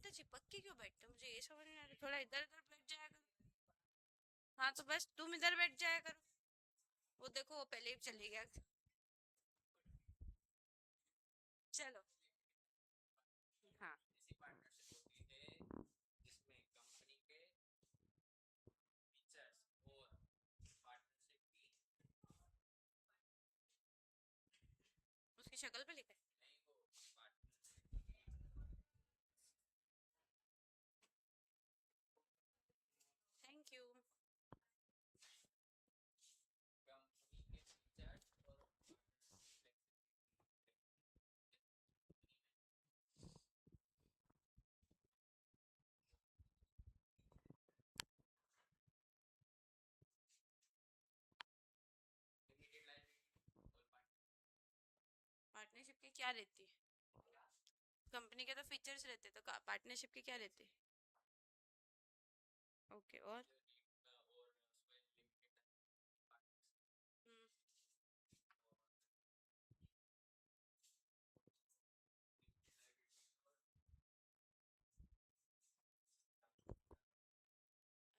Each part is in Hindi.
इतना चिपक के क्यों बैठते हो? मुझे ये समझ नहीं आ रहा, थोड़ा इधर उधर बैठ जाया करो। हाँ तो बस तुम इधर बैठ जाया करो। वो देखो वो पहले ही चले गया। चलो। हाँ। उसकी शक्ल पे लिखा है। Thank you. पार्टनरशिप की क्या रहती है? कंपनी के तो फीचर्स रहते, तो पार्टनरशिप के क्या रहते? ओके, और? हम्म।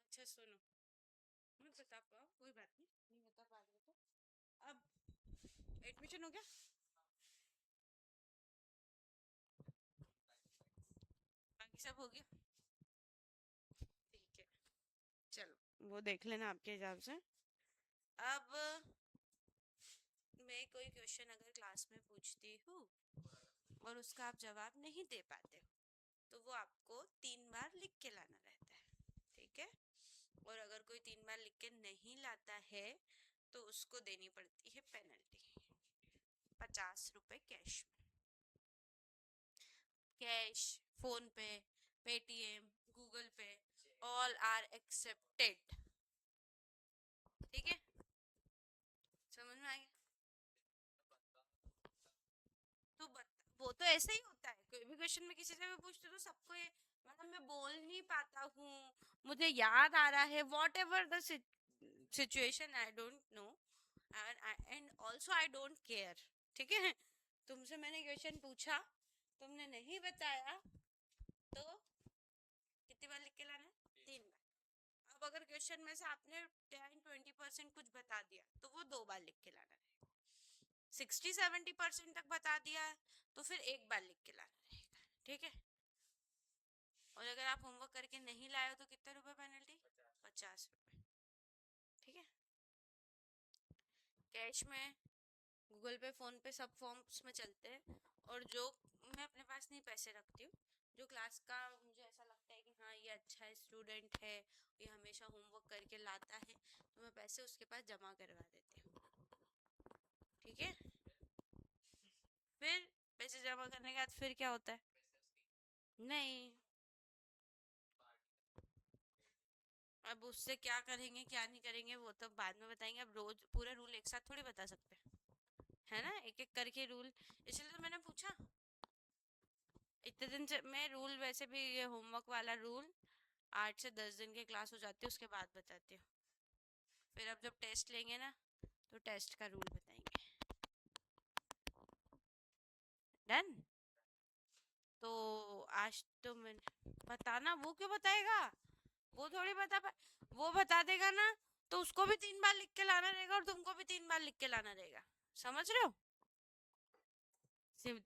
अच्छा सुनो, मत बता पाओ कोई बात नहीं, नहीं बता पा रहे हो तो अब एडमिशन हो गया? बाकी सब हो गया? ठीक है, चलो वो देख लेना आपके हिसाब से। अब मैं कोई क्वेश्चन अगर क्लास में पूछती हूँ और उसका आप जवाब नहीं दे पाते हो, तो वो आपको 3 बार लिख के लाना रहता है, ठीक है? और अगर कोई 3 बार लिख के नहीं लाता है तो उसको देनी पड़ती है पेनल्टी, 50 रुपए कैश में। कैश, फोन पे, पेटीएम, गूगल पे, ऑल आर एक्सेप्टेड। ठीक है, समझ में आ गया? तो वो तो ऐसे ही होता है, कोई भी क्वेश्चन में किसी से भी पूछते तो सबको ये, मतलब मैं बोल नहीं पाता हूँ, मुझे याद आ रहा है, what ever the situation, I don't know, and also I don't care. ठीक है, तुमसे मैंने क्वेश्चन पूछा, तुमने नहीं बताया, तो कितनी बार लिख के लाना है? 3 बार। अब अगर क्वेश्चन में से आपने 10-20% कुछ बता दिया तो वो 2 बार लिख के लाना है। 60-70% तक बता दिया तो फिर 1 बार लिख के लाना रहेगा। ठीक है, और अगर आप होमवर्क करके नहीं लाए हो तो कितने रुपए पेनल्टी? 50 रुपए। ठीक है, कैश में, गूगल पे, फोन पे सब फॉर्म्स में चलते हैं। और जो मैं अपने पास नहीं पैसे रखती हूँ, जो क्लास का मुझे ऐसा लगता है कि हाँ ये अच्छा स्टूडेंट है, ये हमेशा होमवर्क करके लाता है, तो मैं पैसे उसके पास जमा करवा देती हूँ। ठीक है, फिर पैसे जमा करने के बाद फिर क्या होता है? नहीं, अब उससे क्या करेंगे क्या नहीं करेंगे वो तो बाद में बताएंगे, अब रोज पूरा रूल एक साथ थोड़ी बता सकते हैं, है ना? एक एक करके रूल, इसलिए तो मैंने पूछा। इतने दिन से मैं रूल, वैसे भी ये होमवर्क वाला रूल 8 से 10 दिन की क्लास हो जाती है उसके बाद बताती हूँ। फिर अब जब टेस्ट लेंगे ना तो टेस्ट का रूल बताएंगे। डन। तो आज तो मैं बताना, वो क्यों बताएगा? वो थोड़ी बता पा, वो बता देगा ना तो उसको भी 3 बार लिख के लाना रहेगा और तुमको भी 3 बार लिख के लाना रहेगा। समझ रहे हो?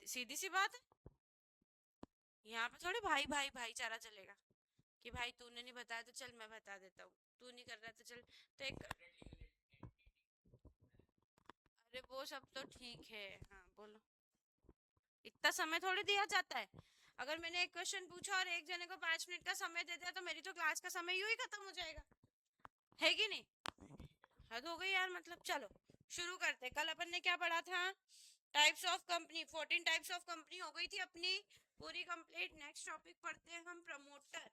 सीधी सी बात है। यहाँ पे थोड़ी भाई भाई भाईचारा चलेगा कि भाई तूने नहीं बताया तो चल मैं बता देता हूँ, तू नहीं कर रहा तो चल। तो एक, अरे वो सब तो ठीक है, हाँ बोलो। इतना समय थोड़ी दिया जाता है। अगर मैंने एक क्वेश्चन पूछा और एक जने को 5 मिनट का समय दे दिया तो मेरी तो क्लास का समय यूं ही खत्म हो जाएगा, है कि नहीं? हद हो गई यार, मतलब। चलो शुरू करते, कल अपन ने क्या पढ़ा था? Types of company, 14 types of company हो गई थी अपनी पूरी कंप्लीट। नेक्स्ट टॉपिक पढ़ते हैं हम, प्रमोटर।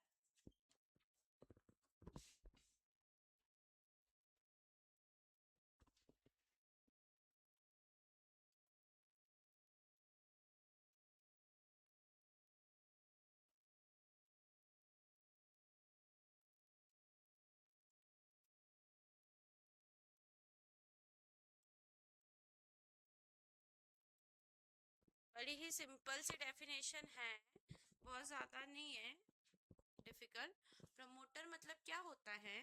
बड़ी ही सिंपल सी डेफिनेशन है, बहुत ज्यादा नहीं है डिफिकल्ट। प्रमोटर मतलब क्या होता है,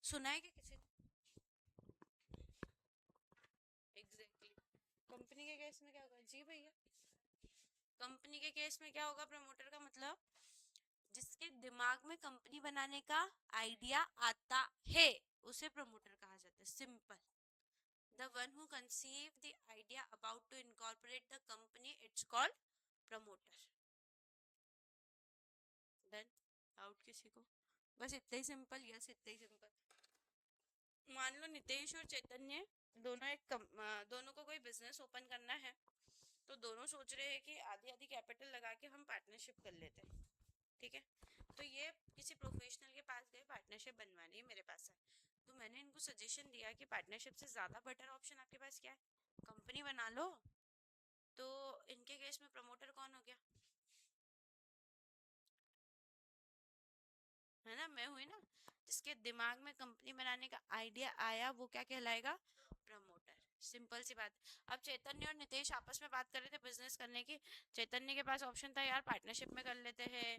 सुना है क्या किसी ने? एग्जैक्टली कंपनी के केस में क्या होगा जी भैया? कंपनी के केस में क्या होगा, प्रमोटर का मतलब जिसके दिमाग में कंपनी बनाने का आइडिया आता है उसे प्रमोटर कहा जाता है, simple. The one who conceive the idea about to incorporate the company, it's called promoter. Done? Doubt किसी को? बस इतना ही सिंपल, यस इतना ही सिंपल। मान लो नितेश और चैतन्य दोनों दोनों को कोई बिजनेस ओपन करना है, तो दोनों सोच रहे हैं कि आधी आधी कैपिटल लगा के हम पार्टनरशिप कर लेते हैं। ठीक है, तो ये किसी प्रोफेशनल के पास गए, पार्टनरशिप बनवानी है मेरे पास है, तो मैंने इनको सजेशन दिया कि पार्टनरशिप से ज़्यादा बेटर ऑप्शन आपके पास क्या है, कंपनी बना लो। तो इनके केस में प्रमोटर कौन हो गया, है ना? मैं हुई ना, जिसके दिमाग में कंपनी बनाने का आइडिया आया वो क्या कहलाएगा, प्रमोटर। सिंपल सी बात। अब चैतन्य और नितेश आपस में बात कर रहे थे बिजनेस करने की। चैतन्य के पास ऑप्शन था यार पार्टनरशिप में कर लेते हैं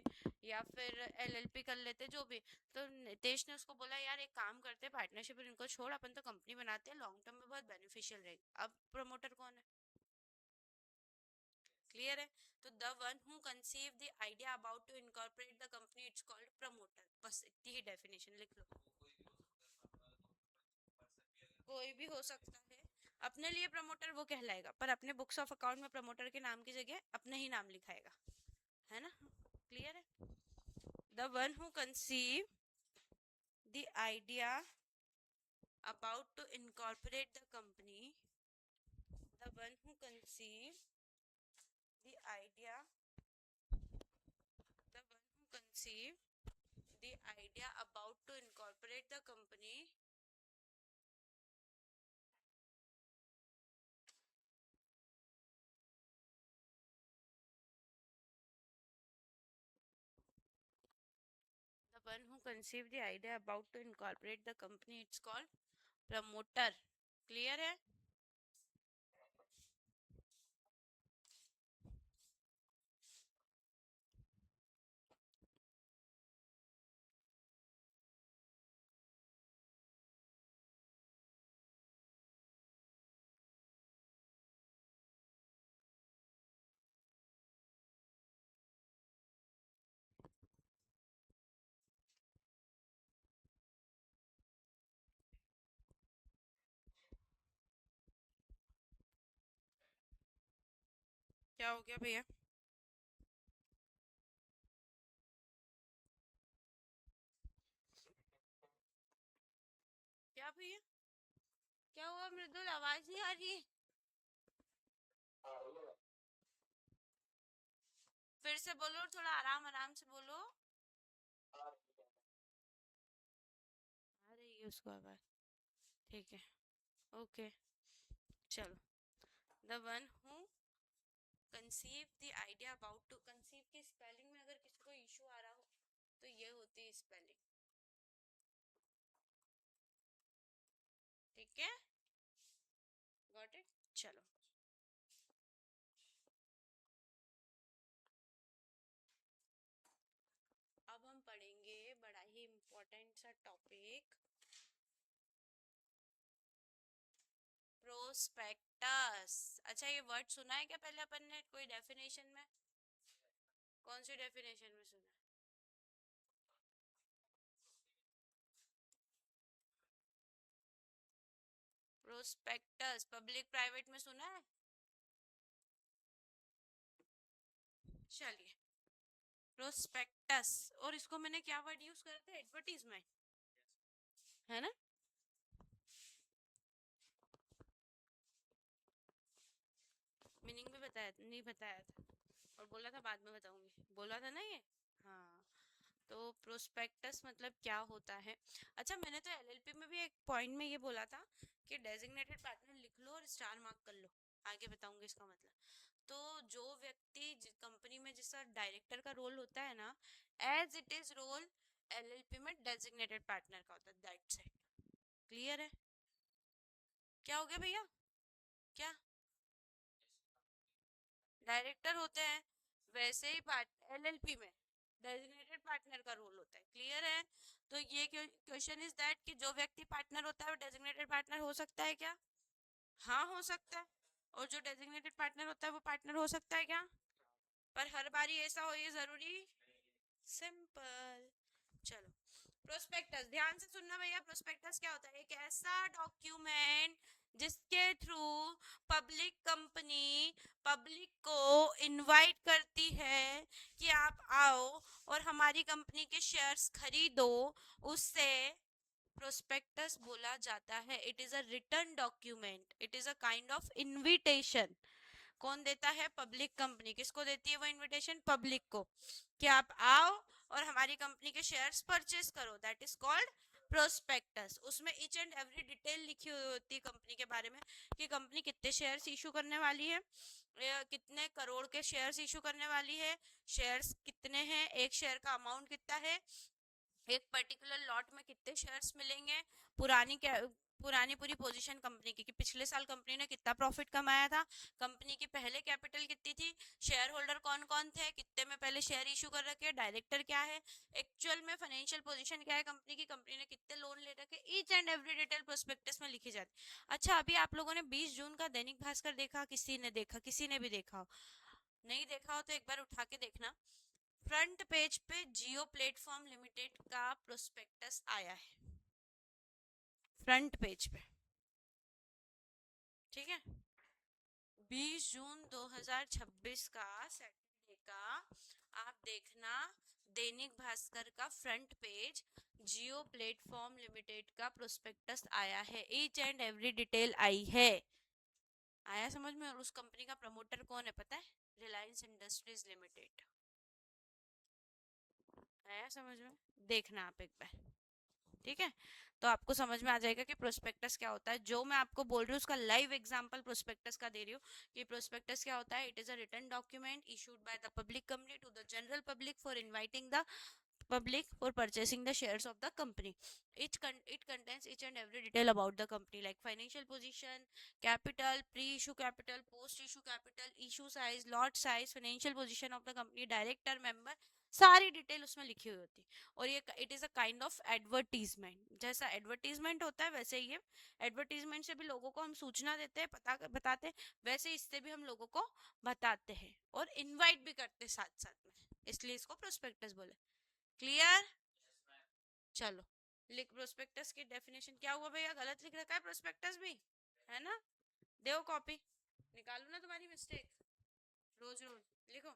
या फिर एलएलपी कर लेते, जो भी। तो नितेश ने उसको बोला यार एक काम करते, पार्टनरशिप इनको छोड़, अपन तो कंपनी बनाते हैं, लॉन्ग टर्म में बहुत बेनिफिशियल रहेगी। अब प्रमोटर कौन है, क्लियर है? तो the one who conceive the idea about to incorporate the company, it's called promoter. बस इतनी ही डेफिनेशन लिख लो। कोई भी हो सकता है, अपने लिए प्रमोटर वो कहलाएगा, पर अपने बुक्स ऑफ अकाउंट में प्रमोटर के नाम की जगह अपने ही नाम लिखाएगा, है ना? क्लियर है? The one who conceive the idea about to incorporate the company, the one who conceive the idea, the one who conceive the idea about to incorporate the company, the one who conceived the idea about to incorporate the company, it's called promoter। Clear है? क्या हो गया भैया? क्या भैया, क्या हुआ मृदुल, आवाज नहीं आ रही है? फिर से बोलो और थोड़ा आराम आराम से बोलो। आ रही है उसको आवाज? ठीक है, ओके, चलो। The one who conceive the idea about to, conceive की स्पेलिंग में अगर किसी को इशू आ रहा हो तो ये होती है स्पेलिंग। ठीक है, गॉट इट? चलो, अब हम पढ़ेंगे बड़ा ही इम्पोर्टेंट सा टॉपिक, प्रोस्पेक्टस। अच्छा ये वर्ड सुना है क्या पहले अपन ने कोई डेफिनेशन में? कौन सी डेफिनेशन में सुना है? प्रोस्पेक्टस पब्लिक प्राइवेट में सुना है? चलिए, प्रोस्पेक्टस। और इसको मैंने क्या वर्ड यूज करा था, एडवर्टीजमेंट, है ना? मीनिंग भी बताया नहीं बताया था, और बोला था बाद में बताऊंगी, बोला था ना ये। हाँ, तो प्रोस्पेक्टस मतलब क्या होता है? अच्छा मैंने तो एलएलपी में भी एक पॉइंट में ये बोला था कि डेजिग्नेटेड पार्टनर लिख लो और स्टार मार्क कर लो, आगे बताऊंगी इसका मतलब। तो जो व्यक्ति कंपनी में जिसका डायरेक्टर का रोल होता है ना, as it is role LLP में डेजिग्नेटेड पार्टनर का होता है, दैट्स इट। क्लियर है? क्या हो गया भैया? क्या? डायरेक्टर होते हैं, वैसे ही एलएलपी में डेजिग्नेटेड पार्टनर का रोल होता है। क्लियर है? तो ये क्वेश्चन इज दैट कि जो व्यक्ति पार्टनर होता है वो डेजिग्नेटेड पार्टनर हो सकता है क्या? हाँ हो सकता है। और जो डेजिग्नेटेड पार्टनर होता है वो पार्टनर हो सकता है क्या? पर हर बारी ऐसा हो ये जरूरी? सिंपल। चलो, प्रोस्पेक्टस ध्यान से सुनना भैया। प्रोस्पेक्टस क्या होता है? एक ऐसा डॉक्यूमेंट जिसके थ्रू पब्लिक कंपनी पब्लिक को इनवाइट करती है कि आप आओ और हमारी कंपनी के शेयर्स खरीदो, उससे प्रोस्पेक्टस बोला जाता है। It is a written document, it is a kind of invitation. कौन देता है? Public company. किसको देती है वो इनविटेशन? पब्लिक को, कि आप आओ और हमारी कंपनी के शेयर्स परचेस करो। That is called prospectus. उसमें ईच एंड एवरी डिटेल लिखी हुई होती है कंपनी के बारे में, कि कंपनी कितने शेयर्स इशू करने वाली है, कितने करोड़ के शेयर्स इशू करने वाली है, शेयर्स कितने हैं, एक शेयर का अमाउंट कितना है, एक पर्टिकुलर लॉट में कितने शेयर्स मिलेंगे, पुरानी क्या पुरानी पूरी पोजीशन कंपनी की, कि पिछले साल कंपनी ने कितना प्रॉफिट कमाया था, कंपनी की पहले कैपिटल कितनी थी, शेयर होल्डर कौन कौन थे, कितने में पहले शेयर इशू कर रखे, डायरेक्टर क्या है, एक्चुअल में फाइनेंशियल पोजीशन क्या है कंपनी की, कंपनी ने कितने लोन ले रखे, each and every detail prospectus में लिखी जाती। अच्छा, अभी आप लोगों ने 20 जून का दैनिक भास्कर देखा? किसी ने देखा? किसी ने भी देखा हो? नहीं देखा हो तो एक बार उठा के देखना। फ्रंट पेज पे जियो प्लेटफॉर्म लिमिटेड का प्रोस्पेक्टस आया है, फ्रंट पेज पे। ठीक है, 20 जून 2026 का सैटरडे का आप देखना, दैनिक भास्कर का फ्रंट पेज, जियो प्लेटफॉर्म लिमिटेड का प्रोस्पेक्टस आया है, ईच एंड एवरी डिटेल आई है। आया समझ में? और उस कंपनी का प्रमोटर कौन है पता है? Reliance industries limited. आया समझ में? देखना आप एक बार। ठीक है, तो आपको समझ में आ जाएगा कि प्रोस्पेक्टस क्या होता है। जो मैं आपको बोल रही हूँ उसका लाइव एग्जांपल प्रोस्पेक्टस का दे रही हूँ कि प्रोस्पेक्टस क्या होता है। It is a written document issued by the public company to the general public for inviting the public for purchasing the shares of the company. It contains each and every detail about the company like financial position, capital, pre-issue capital, post-issue capital, issue size, lot size, financial position of the company, director, member, सारी डिटेल उसमें लिखी हुई होती है। और ये it is a kind of advertisement. जैसा एडवर्टीजमेंट होता है वैसे ये एडवर्टीजमेंट से भी लोगों को हम सूचना देते हैं, बताते हैं, वैसे इससे भी हम लोगों को बताते हैं और इनवाइट भी करते हैं साथ साथ में, इसलिए इसको प्रोस्पेक्टस बोले। क्लियर? चलो, लिख प्रोस्पेक्टस की डेफिनेशन। क्या हुआ भैया, गलत लिख रखा है प्रोस्पेक्टस भी? है ना? दो कॉपी, निकालो ना तुम्हारी मिस्टेक। रोज रोज लिखो।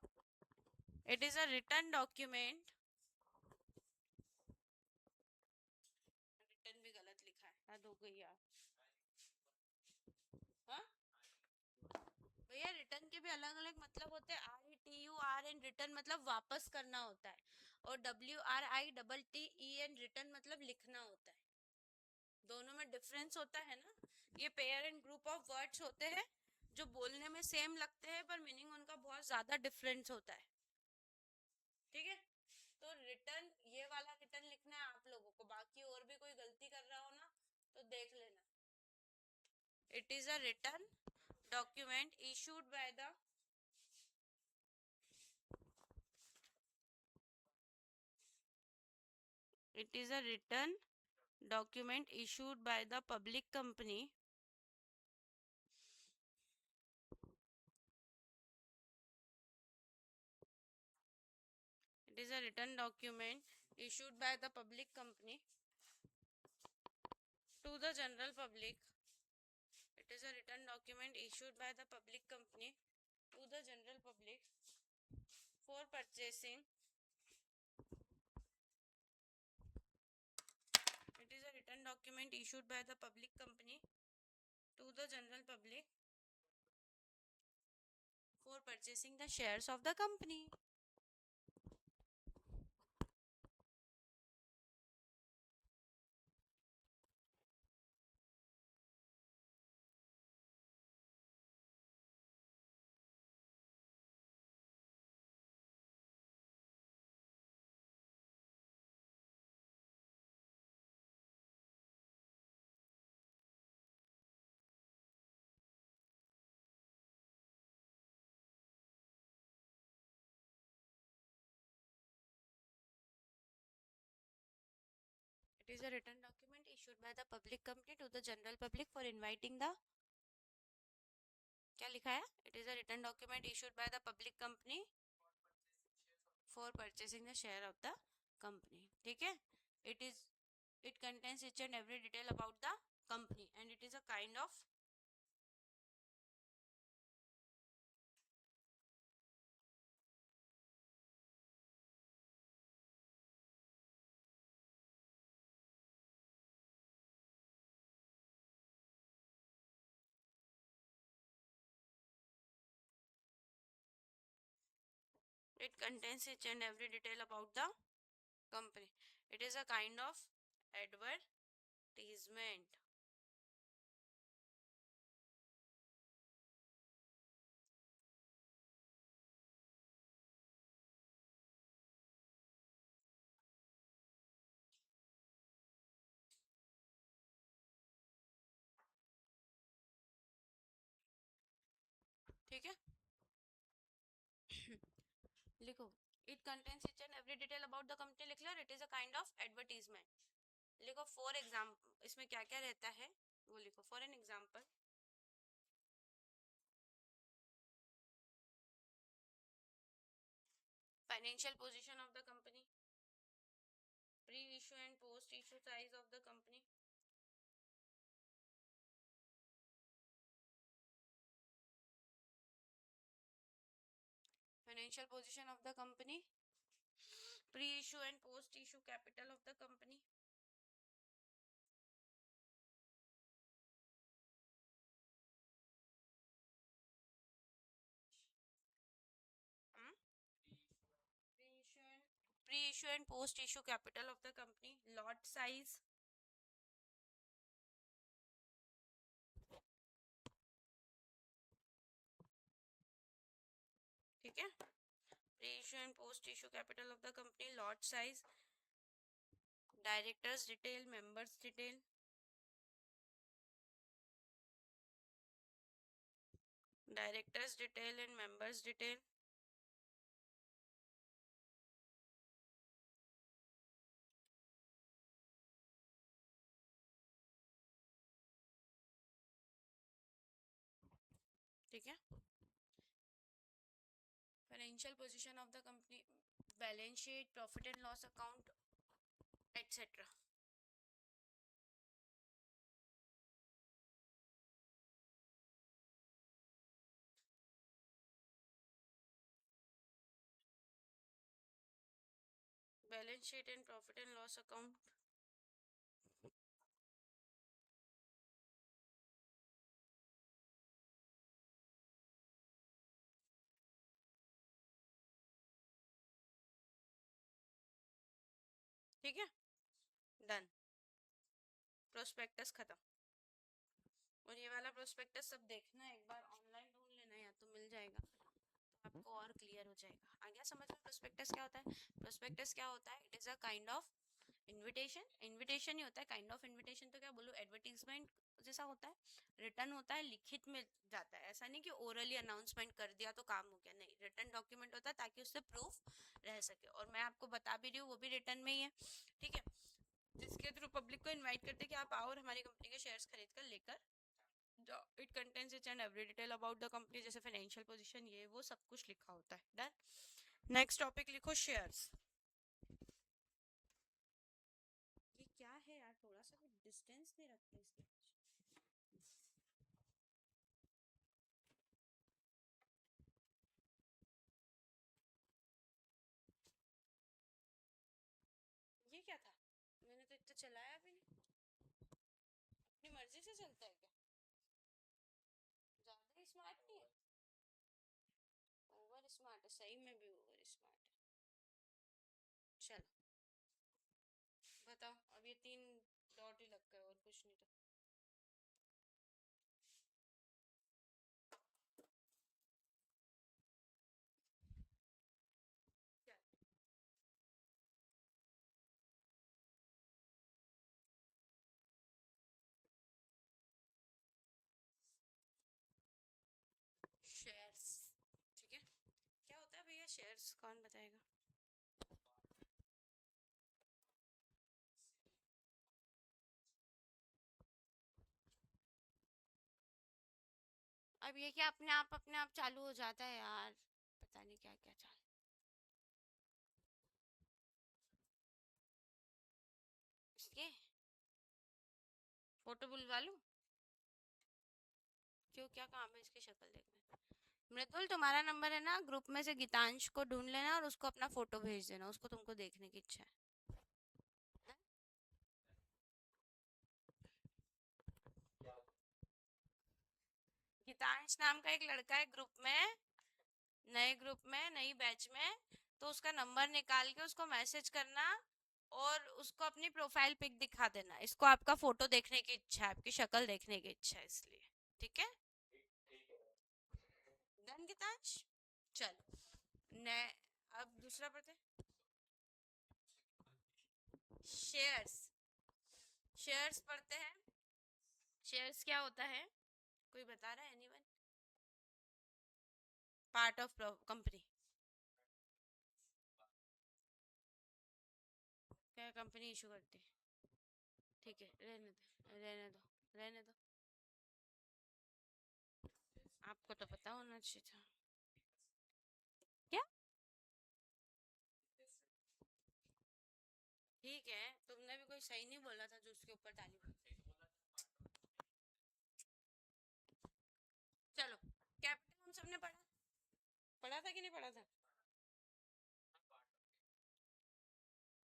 It is a written document, written भी गलत लिखा है, हद हो गई यार। हाँ भैया, रिटर्न के भी अलग अलग मतलब होते हैं। RETURN रिटर्न मतलब वापस करना होता है, और WRITTEN रिटर्न मतलब लिखना होता है। दोनों में डिफरेंस होता है ना। ये pair and group of words होते हैं जो बोलने में सेम लगते हैं पर मीनिंग उनका बहुत ज्यादा डिफरेंस होता है। ठीक है, तो रिटर्न, ये वाला रिटर्न लिखना है आप लोगों को। बाकी और भी कोई गलती कर रहा हो ना तो देख लेना। It is a return document issued by the it is a written document issued by the public company it is a written document issued by the public company to the general public. It is a written document issued by the public company to the general public for purchasing. It is a written document issued by the public company to the general public for purchasing the shares of the company. It is a written document issued by the public company to the general public for inviting the, क्या लिखा है? It is a written document issued by the public company for purchasing the share of the company. ठीक है? It contains each and every detail about the company and it is a kind of it contains each and every detail about the company. It is a kind of advertisement. ठीक है? लिखो, it contains each and every detail about the company. लिख लो, it is a kind of advertisement. लिखो फॉर एग्जाम्पल, इसमें क्या क्या रहता है वो लिखो. For an example, financial position of the company, pre issue and post issue size of the company, financial position of the company, pre issue and post issue capital of the company, pre-issue and post-issue capital of the company, lot size, ठीक है? Pre-issue and post-issue capital of the company, lot size, directors detail, members detail, directors detail and members detail, ठीक है? Financial position of the company, balance sheet, profit and loss account, etc. Balance sheet and profit and loss account, ठीक है? डन. प्रोस्पेक्टस खत्म. और ये वाला प्रोस्पेक्टस सब देखना, एक बार ऑनलाइन ढूंढ लेना, या तो मिल जाएगा तो आपको और क्लियर हो जाएगा. आ गया समझ में प्रोस्पेक्टस क्या होता है? प्रोस्पेक्टस क्या होता है? It is a kind of invitation. Invitation ही होता है, काइंड ऑफ इनविटेशन तो क्या बोलूं, एडवर्टीजमेंट जैसा होता है. रिटर्न होता है, लिखित में जाता है. ऐसा नहीं कि ओरली अनाउंसमेंट कर दिया तो काम हो गया, नहीं. रिटर्न डॉक्यूमेंट होता है ताकि उससे प्रूफ रह सके. और मैं आपको बता भी रही हूँ वो भी रिटर्न में ही है. ठीक है? जिसके थ्रू पब्लिक को इनवाइट करते हैं कि आप आओ और हमारी कंपनी के शेयर्स खरीद कर लेकर. It contains each and every detail about the company, जैसे फाइनेंशियल पोजीशन, ये वो सब कुछ लिखा होता है. डन. नेक्स्ट टॉपिक लिखो, शेयर्स. ये क्या है यार, थोड़ा सा भी डिस्टेंस नहीं रखते इसके बीच. ये क्या था? मैंने तो इतना चलाया भी नहीं. अपनी मर्जी से चलता है क्या? ज्यादा स्मार्ट नहीं है? ओवर स्मार्ट है, सही में भी ओवर स्मार्ट है. चलो बताओ. अब ये 3 डॉट ही लग गए और कुछ नहीं. तो क्या? शेयर्स. ठीक है? क्या होता है भैया शेयर्स, कौन बताएगा? अब ये क्या अपने आप चालू हो जाता है यार, पता नहीं क्या क्या चाल। इसके फोटो बुलवा लूं? क्यों, क्या काम है इसकी शक्ल देखने? मृदुल, तुम्हारा नंबर है ना, ग्रुप में से गीतांश को ढूंढ लेना और उसको अपना फोटो भेज देना, उसको तुमको देखने की इच्छा है। गीतांश नाम का एक लड़का है ग्रुप में, नए ग्रुप में, नई बैच में। तो उसका नंबर निकाल के उसको मैसेज करना और उसको अपनी प्रोफाइल पिक दिखा देना, इसको आपका फोटो देखने की इच्छा है, आपकी शक्ल देखने की इच्छा है इसलिए। ठीक है, डन गीतांश। चलो ने अब दूसरा पढ़ते। शेयर्स, शेयर्स पढ़ते हैं। शेयर्स क्या होता है, कोई बता रहा है? एनीवन? Part of company. क्या कंपनी इशू करती है? ठीक है, रहने दो रहने दो रहने दो, आपको तो पता होना चाहिए था। क्या? ठीक है, तुमने भी कोई सही नहीं बोला था जो उसके ऊपर ताली बजा। चलो, कैपिटल हम सबने पढ़ा, पढ़ा था कि नहीं पढ़ा था?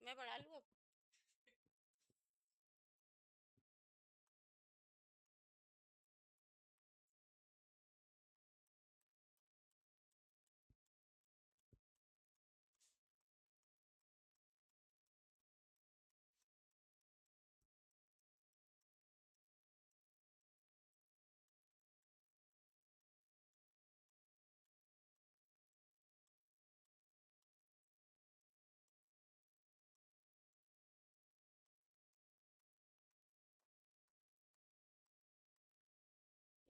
मैं पढ़ा लूँ अब?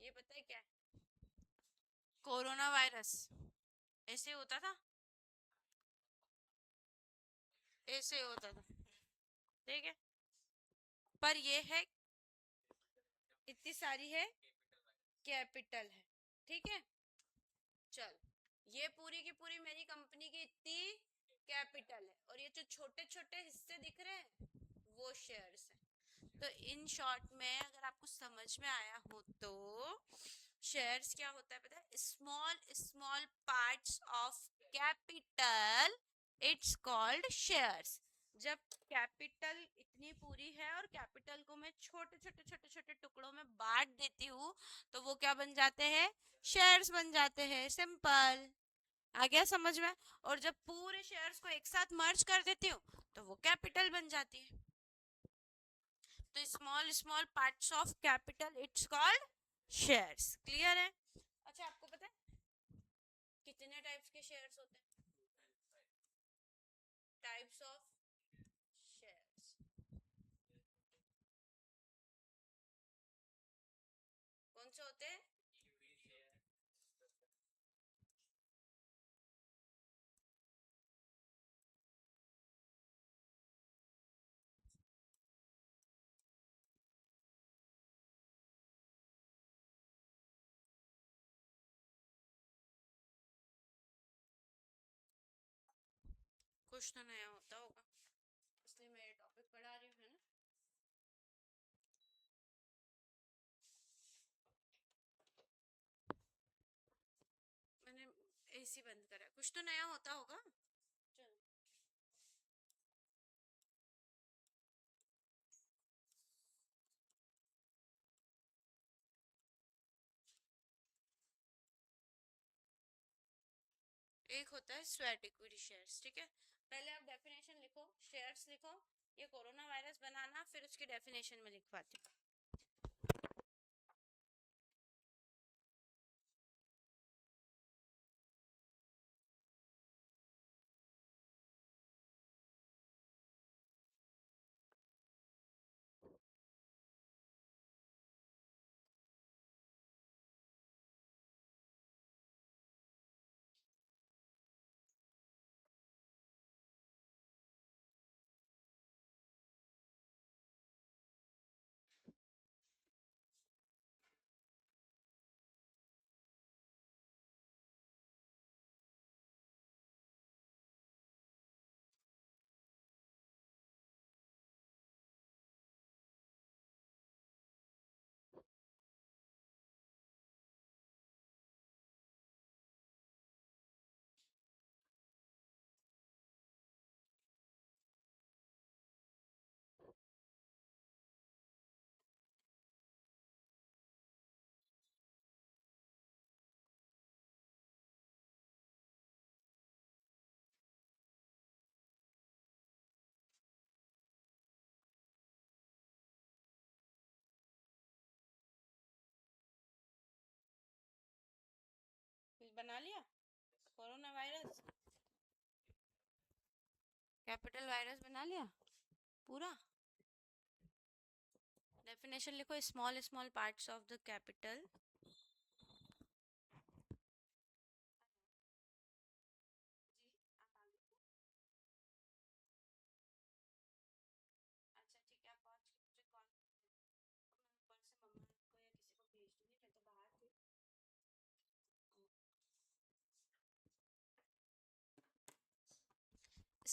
ये पता है क्या है? कोरोना वायरस ऐसे होता था, ऐसे होता था। ठीक है, पर ये है, इतनी सारी है, कैपिटल है। ठीक है, चल, ये पूरी की पूरी मेरी कंपनी की इतनी कैपिटल है, और ये जो छोटे छोटे हिस्से दिख रहे हैं वो शेयर्स हैं। तो इन शॉर्ट में अगर आपको समझ में आया हो तो शेयर्स क्या होता है पता है? Small small parts of capital, it's called shares. जब कैपिटल इतनी पूरी है और कैपिटल को मैं छोटे छोटे छोटे छोटे टुकड़ों में बांट देती हूँ, तो वो क्या बन जाते हैं? शेयर्स बन जाते हैं, सिंपल। आ गया समझ में? और जब पूरे शेयर्स को एक साथ मर्ज कर देती हूँ तो वो कैपिटल बन जाती है। तो small small parts of capital, it's called shares. Clear है? अच्छा, आपको पता है कितने टाइप्स के शेयर्स होते हैं? टाइप्स ऑफ शेयर्स कौन से होते हैं? कुछ तो नया होता होगा, इसलिए मैं ये टॉपिक पढ़ा रही हूँ, है ना? मैंने एसी बंद करा, कुछ तो नया होता होगा। चलो, एक होता है स्वेट इक्विटी शेयर्स। ठीक है, पहले आप डेफिनेशन लिखो, शेयर्स लिखो, ये कोरोना वायरस बनाना, फिर उसकी डेफिनेशन में लिखवाती हूँ। बना लिया? कोरोना वायरस, कैपिटल वायरस बना लिया पूरा? डेफिनेशन लिखो, small small parts of the capital. जी, आप आगे। अच्छा ठीक है, आप पहुंच के मुझे कॉल कर देना। मैं ऊपर से मम्मा को या किसी को भेज दूंगी, मैं तो बाहर थी।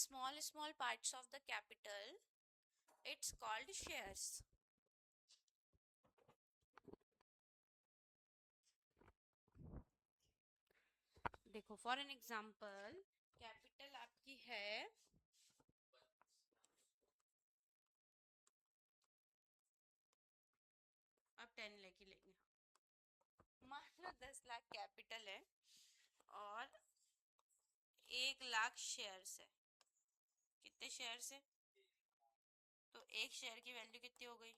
Small small parts of the capital, it's called shares. देखो फॉर एन एग्जांपल, कैपिटल आपकी है, अब 10 लेके लेंगे, मान लो 10 लाख कैपिटल है और 1 लाख शेयर्स है। कितने शेयर्स है? तो एक शेयर की वैल्यू कितनी हो गई?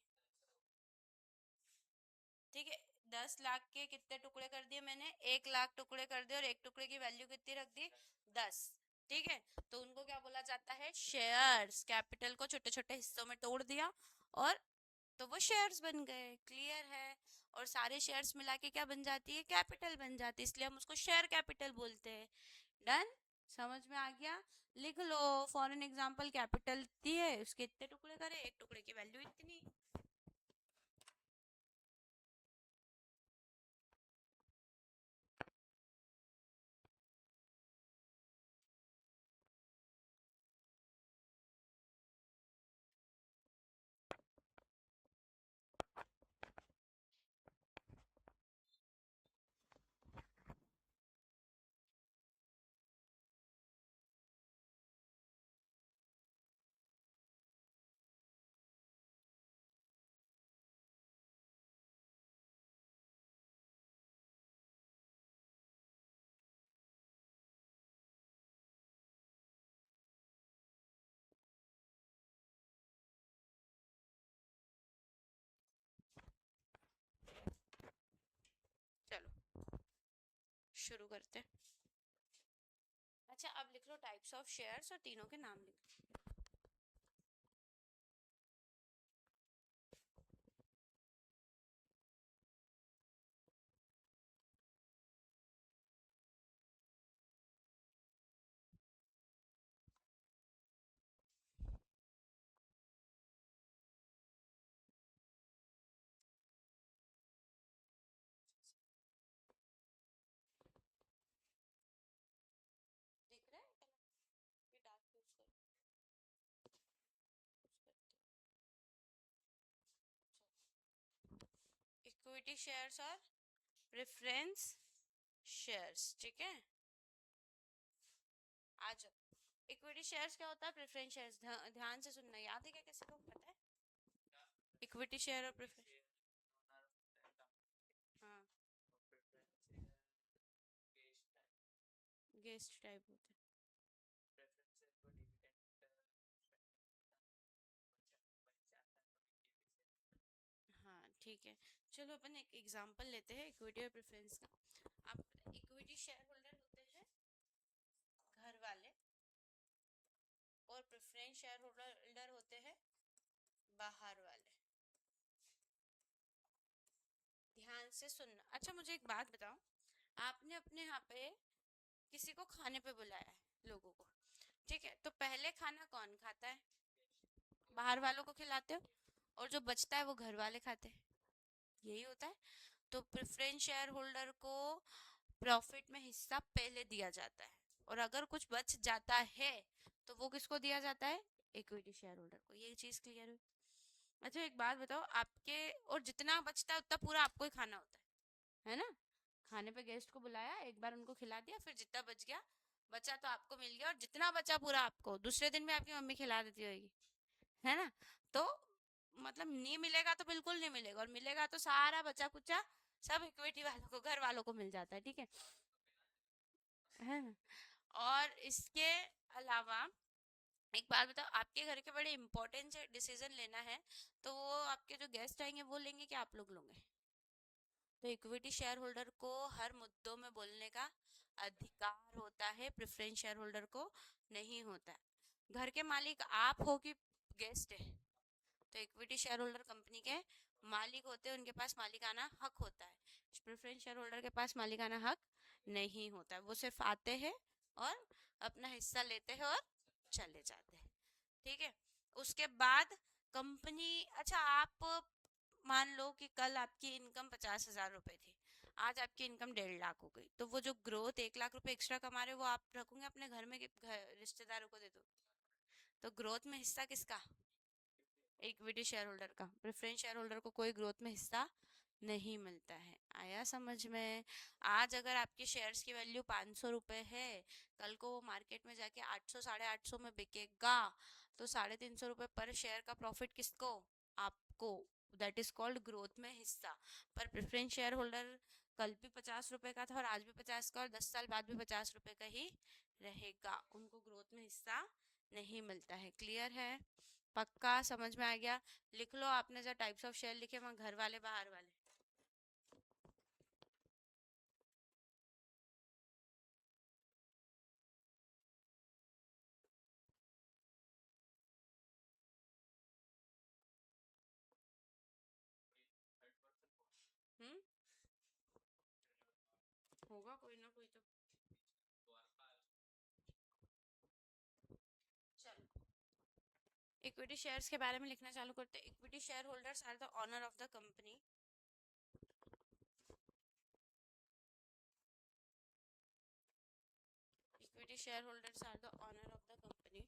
ठीक है, 10 लाख के कितने टुकड़े कर दिए मैंने? 1 लाख टुकड़े कर दिए और एक टुकड़े की वैल्यू कितनी रख दी? 10। ठीक है, तो उनको क्या बोला जाता है? शेयर्स। कैपिटल को छोटे छोटे हिस्सों में तोड़ दिया और तो वो शेयर्स बन गए। क्लियर है? और सारे शेयर्स मिला के क्या बन जाती है? कैपिटल बन जाती है, इसलिए हम उसको शेयर कैपिटल बोलते हैं। डन? समझ में आ गया? लिख लो, फॉर एन एग्जांपल कैपिटल इतनी है, उसके इतने टुकड़े करे, एक टुकड़े की वैल्यू इतनी। चलो शुरू करते हैं। अच्छा, अब लिख लो टाइप्स ऑफ शेयर्स और तीनों के नाम लिख लो। दिख रहा है? ये डार्क यूज कर इक्विटी शेयर्स और प्रेफरेंस शेयर्स। ठीक है, आ जाओ। इक्विटी शेयर्स क्या होता है? Preference shares. ध्यान से सुनना, याद है क्या? किसी को पता है? इक्विटी शेयर और प्रेफरेंस, हाँ, गेस्ट टाइप होते हैं। हाँ ठीक है, चलो अपन एक एग्जांपल लेते हैं इक्विटी और प्रेफरेंस का। आप इक्विटी शेयर होल्डर होते हैं घर वाले, और प्रेफरेंस शेयर होल्डर होते हैं बाहर वाले। ध्यान से सुनना। अच्छा मुझे एक बात बताओ, आपने अपने यहाँ पे किसी को खाने पे बुलाया है, लोगों को, ठीक है, तो पहले खाना कौन खाता है? बाहर वालों को खिलाते हो, और जो बचता है वो घर वाले खाते हैं। यही होता है। तो प्रेफरेंस शेयर होल्डर को प्रॉफिट में हिस्सा पहले दिया जाता है, और अगर कुछ बच जाता है तो वो किसको दिया जाता है? इक्विटी शेयर होल्डर को। ये चीज क्लियर हुई? अच्छा एक बात बताओ, आपके और जितना बचता है उतना पूरा आपको ही खाना होता है ना? खाने पे गेस्ट को बुलाया, एक बार उनको खिला दिया, फिर जितना बच गया, बचा तो आपको मिल गया, और जितना बचा पूरा आपको दूसरे दिन में आपकी मम्मी खिला देती होगी, है ना? तो मतलब नहीं मिलेगा तो बिल्कुल नहीं मिलेगा, और मिलेगा तो सारा बचा कुचा सब इक्विटी वालों को, घर वालों को मिल जाता है। ठीक है ना? और इसके अलावा एक बात बताओ, आपके घर के बड़े इंपॉर्टेंट डिसीजन लेना है, तो वो आपके जो गेस्ट आएंगे वो लेंगे कि आप लोग लोगे? तो इक्विटी शेयर होल्डर को हर मुद्दों में बोलने का अधिकार होता है, प्रेफरेंस शेयर होल्डर को नहीं होता है। घर के मालिक आप हो कि गेस्ट है, तो इक्विटी शेयर होल्डर कंपनी के मालिक होते हैं, उनके पास मालिकाना हक होता है। प्रेफरेंस शेयर होल्डर के पास मालिकाना हक नहीं होता है, वो सिर्फ आते हैं और अपना हिस्सा लेते हैं और चले जाते हैं। ठीक है। उसके बाद कंपनी, अच्छा आप मान लो कि कल आपकी इनकम 50,000 रुपए थी, आज आपकी इनकम 1.5 लाख हो गई, तो वो जो ग्रोथ 1 लाख रुपए एक्स्ट्रा कमा रहे हो वो आप रखोगे अपने घर में कि रिश्तेदारों को दे दो? तो ग्रोथ में हिस्सा किसका? इक्विटी शेयर होल्डर का। प्रेफरेंस शेयर होल्डर को कोई ग्रोथ में हिस्सा नहीं मिलता है। आया समझ में? आज अगर आपके शेयर्स की वैल्यू 500 रुपए है, कल को वो मार्केट में जाके 800 850 में बिकेगा, तो 350 रुपए पर शेयर का प्रॉफिट किसको? आपको। दैट इज कॉल्ड ग्रोथ में हिस्सा। पर प्रेफरेंस शेयर होल्डर कल भी 50 रुपए का था और आज भी 50 का और 10 साल बाद भी 50 रुपए का ही रहेगा, उनको ग्रोथ में हिस्सा नहीं मिलता है। क्लियर है? पक्का समझ में आ गया? लिख लो आपने जो टाइप्स ऑफ शेयर लिखे वहाँ घर वाले बाहर वाले। हम्म, होगा कोई ना कोई तो। चलो इक्विटी शेयर्स के बारे में लिखना चालू करते हैं। Equity share holders are the owner of the company. Equity share holders are the owner of the company.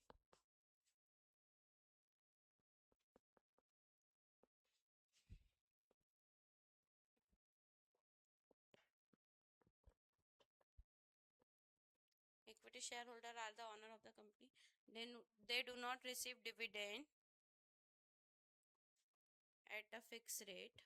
Equity shareholder are the owner of the company. They do not receive dividend at a fixed rate.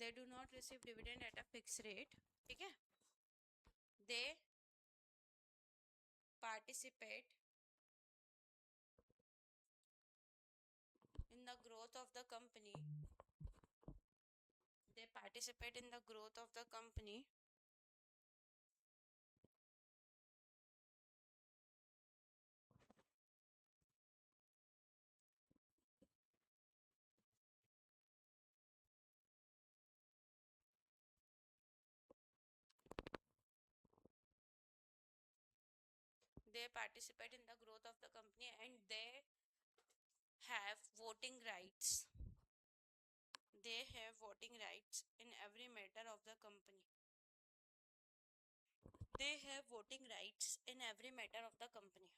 They do not receive dividend at a fixed rate. ठीक है? They participate in the growth of the company. They participate in the growth of the company. They participate in the growth of the company and they have voting rights. They have voting rights in every matter of the company. They have voting rights in every matter of the company.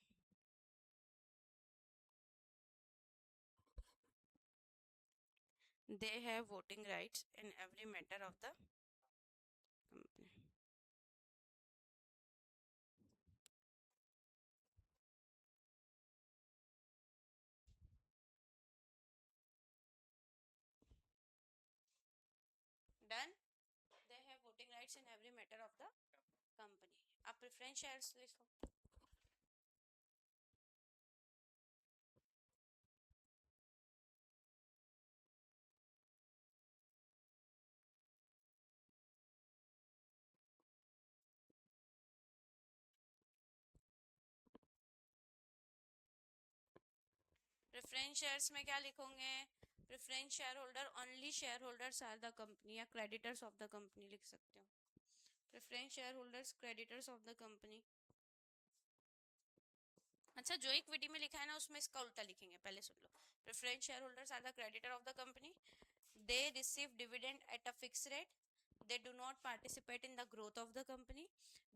They have voting rights in every matter of the company. Done? They have voting rights in every matter of the company. अब प्रेफरेंस शेयर्स लिखो। प्रेफरेंस शेयर्स में क्या लिखोगे? Preference share holder only share holders are the company, या क्रेडिटर्स ऑफ द कंपनी लिख सकते हो। Preference share holders creditors of the company. अच्छा, जो इक्विटी में लिखा है ना उसमें इसका उल्टा लिखेंगे, पहले सुन लो। Preference share holders are the creditor of the company. They receive dividend at a fix rate. They do not participate in the growth of the company.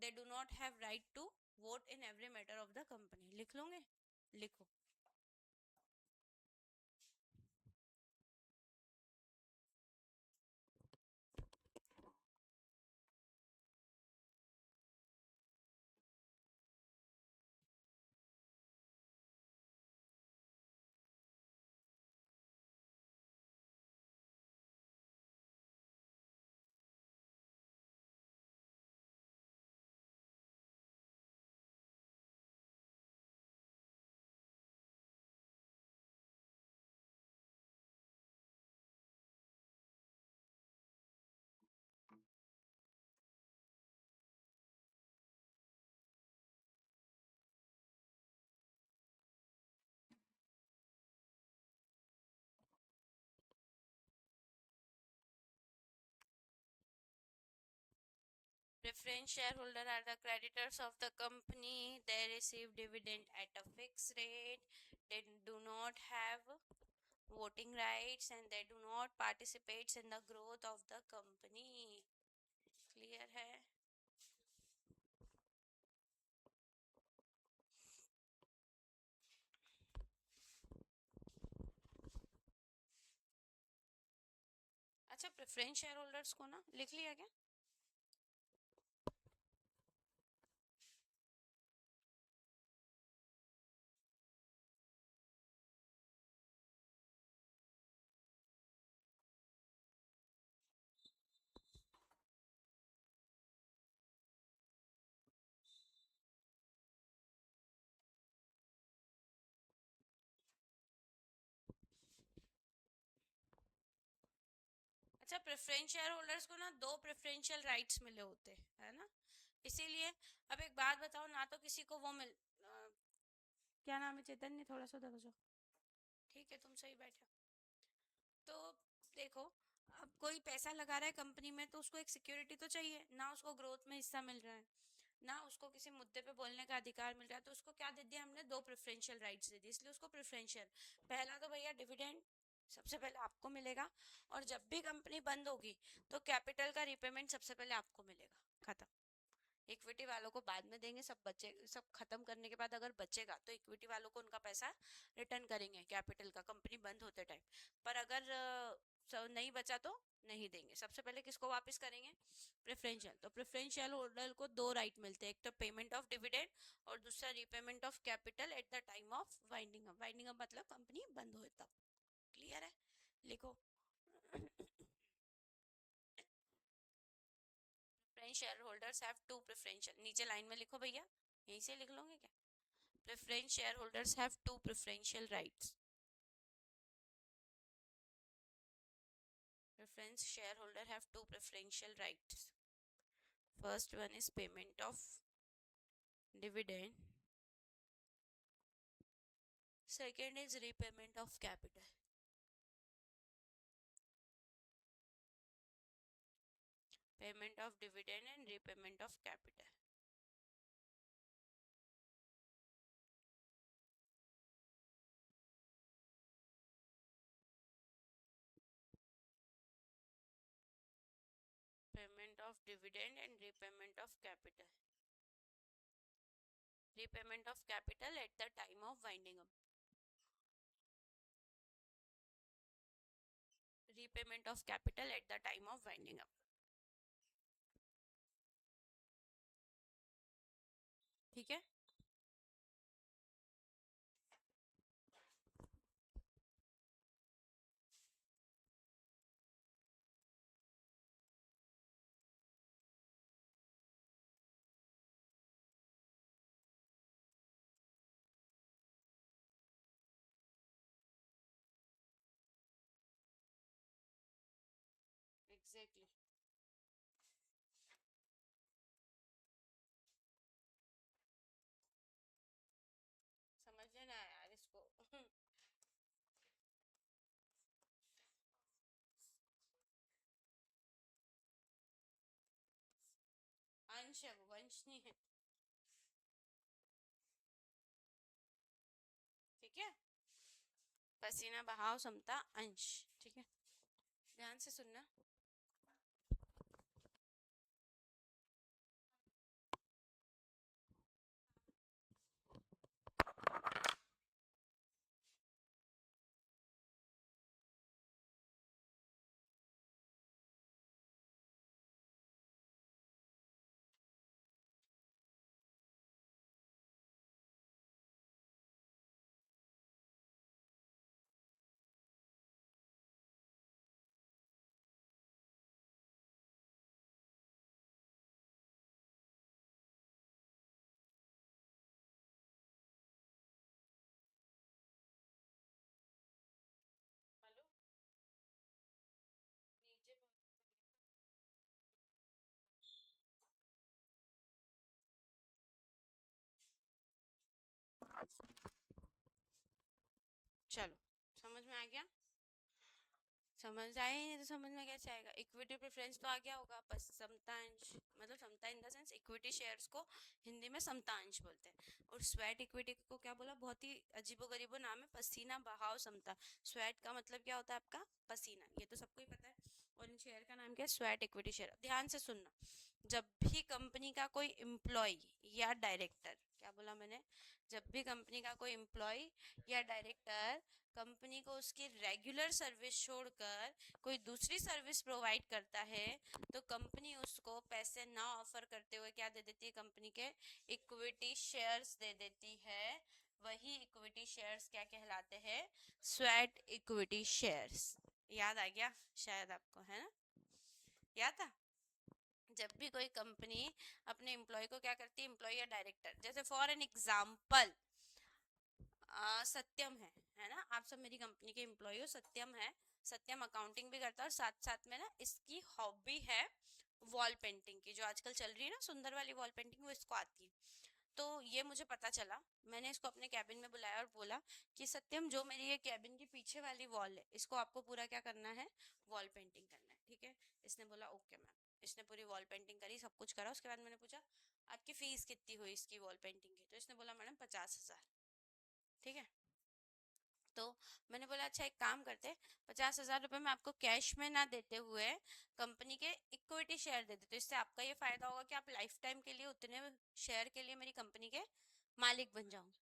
They do not have right to vote in every matter of the company. लिख लोगे? लिखो। Preference shareholder are the creditors of the company. They receive dividend at a fixed rate. They do not have voting rights and they do not participate in the growth of the company. Clear है? अच्छा, प्रेफरेंस शेयर होल्डर्स को ना लिख लिया क्या? अच्छा, प्रेफरेंस शेयर होल्डर्स को ना 2 प्रेफरेंशियल राइट्स मिले होते है ना, इसीलिए। अब एक बात बताओ, ना तो किसी को वो क्या नाम है चैतन्य, थोड़ा सा उधर हो जाओ। ठीक है, तुम सही बैठे हो। तो देखो, अब कोई पैसा लगा रहा है कंपनी में तो उसको एक सिक्योरिटी तो चाहिए ना, उसको ग्रोथ में हिस्सा मिल रहा है ना, उसको किसी मुद्दे पे बोलने का अधिकार मिल रहा है। तो उसको क्या दे दिया हमने? 2 प्रेफरेंशियल राइट्स दे दिए, इसलिए उसको प्रेफरेंशियल। पहला तो भैया डिविडेंड सबसे पहले आपको मिलेगा, और जब भी कंपनी बंद होगी तो कैपिटल का रिपेमेंट सबसे पहले आपको मिलेगा। खत्म। इक्विटी वालों को बाद में देंगे, सब बचे, सब खत्म करने के बाद अगर बचेगा तो इक्विटी वालों को उनका पैसा रिटर्न करेंगे कैपिटल का, कंपनी बंद होते टाइम। पर अगर नहीं बचा तो नहीं देंगे। सबसे पहले किसको वापस करेंगे? प्रेफरेंशियल। तो प्रेफरेंशियल होल्डर को 2 राइट मिलते हैं, एक तो पेमेंट ऑफ डिविडेंड और दूसरा repayment of capital at the time of winding up. Winding up मतलब कंपनी बंद हो तब। क्लियर है? लिखो। Preference share holders have 2 preferential, नीचे लाइन में लिखो भैया, यहीं से लिख लोगे क्या? Preference shareholders have 2 preferential rights. Preference shareholder have 2 preferential rights. First one is payment of dividend. Second is repayment of capital. Payment of dividend and repayment of capital. Payment of dividend and repayment of capital. Repayment of capital at the time of winding up. Repayment of capital at the time of winding up. ठीक है? Exactly. समझ ना यार इसको। अंश है वो, वंश नहीं है। ठीक है? पसीना बहाव समता अंश। ठीक है, ध्यान से सुनना। हेलो, नीचे चलो, समझ में आ गया? समझ आया ही नहीं तो समझ में कैसे आएगा? इक्विटी प्रेफरेंस तो आ गया होगा, बस समता अंश मतलब समता इन द इक्विटी शेयर्स को हिंदी में समतांश बोलते हैं। और स्वेट इक्विटी को क्या बोला, बहुत ही अजीबोगरीबो नाम है, पसीना बहाव समता। स्वेट का मतलब क्या होता है आपका पसीना, ये तो सबको ही पता है। और इन शेयर का नाम क्या है, स्वेट इक्विटी शेयर। ध्यान से सुनना, जब भी कंपनी का कोई एम्प्लॉय या डायरेक्टर, क्या बोला मैंने, जब भी कंपनी का कोई एम्प्लॉय या डायरेक्टर कंपनी को उसकी रेगुलर सर्विस छोड़कर कोई दूसरी सर्विस प्रोवाइड करता है, तो कंपनी उसको पैसे ना ऑफर करते हुए क्या दे देती है, कंपनी के इक्विटी शेयर्स दे देती है। वही इक्विटी शेयर्स क्या कहलाते हैं, स्वेट इक्विटी शेयर्स। याद आ गया शायद आपको, है ना, याद था। जब भी कोई कंपनी अपने एम्प्लॉय को क्या करती है, एम्प्लॉय या डायरेक्टर, जैसे फॉर एन एग्जाम्पल सत्यम है ना, आप सब मेरी कंपनी के एम्प्लॉय हो, सत्यम है। सत्यम अकाउंटिंग भी करता है और साथ साथ में ना इसकी हॉबी है वॉल पेंटिंग की, जो आजकल चल रही है ना सुंदर वाली वॉल पेंटिंग, वो इसको आती है। तो ये मुझे पता चला, मैंने इसको अपने कैबिन में बुलाया और बोला कि सत्यम, जो मेरी ये कैबिन की पीछे वाली वॉल है, इसको आपको पूरा क्या करना है, वॉल पेंटिंग करना है, ठीक है। इसने बोला ओके मैम। इसने पूरी वॉल पेंटिंग करी, सब कुछ करा। उसके बाद मैंने पूछा आपकी फीस कितनी हुई इसकी वॉल पेंटिंग की, तो इसने बोला मैडम 50,000। ठीक है, तो मैंने बोला अच्छा एक काम करते, 50,000 रुपये में आपको कैश में ना देते हुए कंपनी के इक्विटी शेयर दे देते, तो इससे आपका ये फायदा होगा कि आप लाइफ टाइम के लिए उतने शेयर के लिए मेरी कंपनी के मालिक बन जाओगे।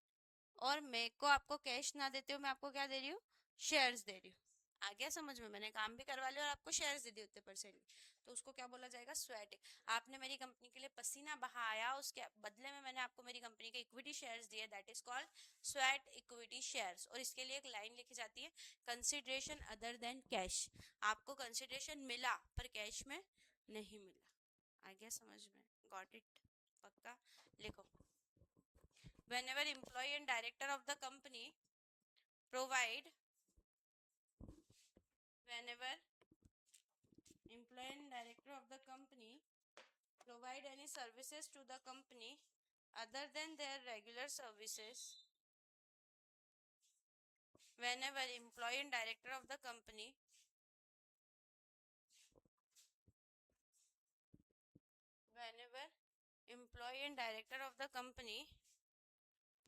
और मेरे को आपको कैश ना देते हो, मैं आपको क्या दे रही हूँ, शेयर्स दे रही हूँ। आ गया समझ में, मैंने काम भी करवा लिया और आपको शेयर्स दे दिए उतने परसेंट। तो उसको क्या बोला जाएगा, स्वेट। आपने मेरी कंपनी के लिए पसीना बहाया, उसके बदले में मैंने आपको मेरी कंपनी के इक्विटी शेयर्स दिए, that is called sweat equity shares. और इसके लिए एक लाइन लिखी जाती है, कंसिडरेशन अदर देन कैश। आपको कंसिडरेशन मिला पर कैश में नहीं मिला। आ गया समझ में, गॉट इट, पक्का। लिखो, whenever employee and director of the company provide whenever employee and director of the company provide any services to the company other than their regular services, whenever employee and director of the company whenever employee and director of the company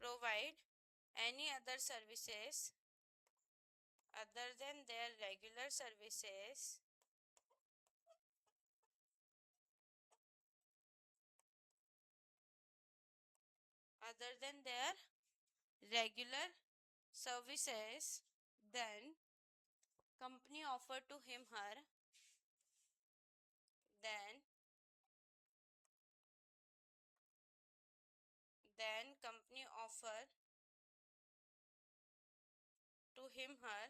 provide any other services other than their regular services, other than their regular services, then company offer to him her, then company offer to him her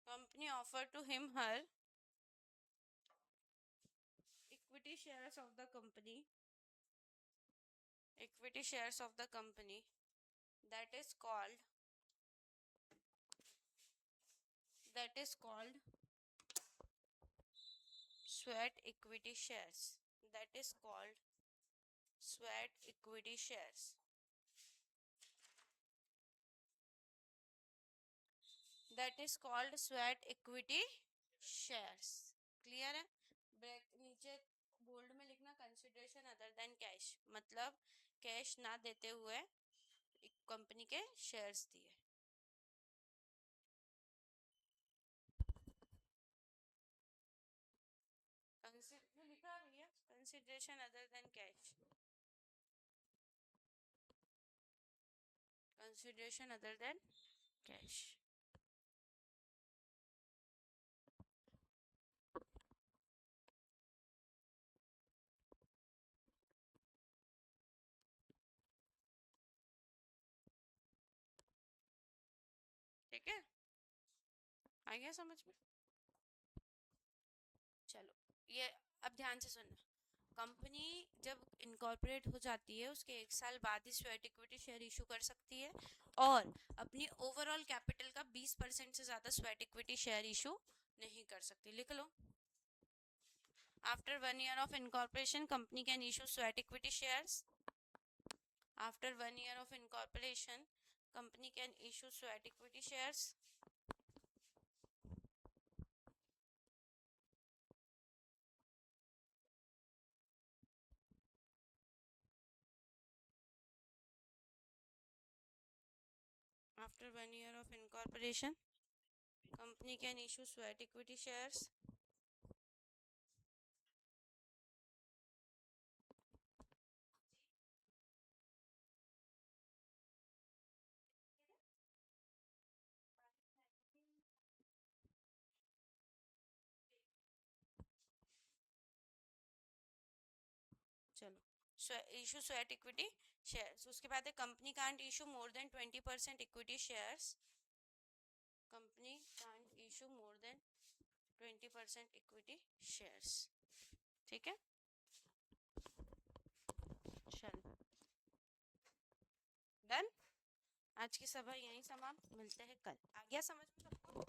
company offer to him her equity shares of the company, equity shares of the company, that is called, that is called sweat equity shares, that is called sweat equity shares, that is called sweat equity shares। Clear है, ब्रैक नीचे बोल्ड में लिखना, कंसिडरेशन अदर देन कैश, मतलब कैश ना देते हुए कंपनी के शेयर्स दिए। लिखा भैया, consideration other than cash, consideration other than cash. ठीक है, आ गया समझ में। चलो, ये अब ध्यान से सुनना, कंपनी जब इनकॉर्पोरेट हो जाती है उसके 1 साल बाद ही स्वेट इक्विटी शेयर इशू कर सकती है, और अपनी ओवरऑल कैपिटल का 20% से ज्यादा स्वेट इक्विटी शेयर इशू नहीं कर सकती। लिख लो, after 1 year of incorporation company can issue sweat equity shares, after 1 year of incorporation company can issue sweat equity shares, after 1 year of incorporation, company can issue sweat equity shares. चलो, इशू स्वेट इक्विटी शेयर्स। उसके बाद है company can't issue more than 20% equity shares. Company can't issue more than 20% equity shares. ठीक है, चलो डन। आज की सभा यहीं समाप्त, मिलते हैं कल। आ गया समझ में सबको?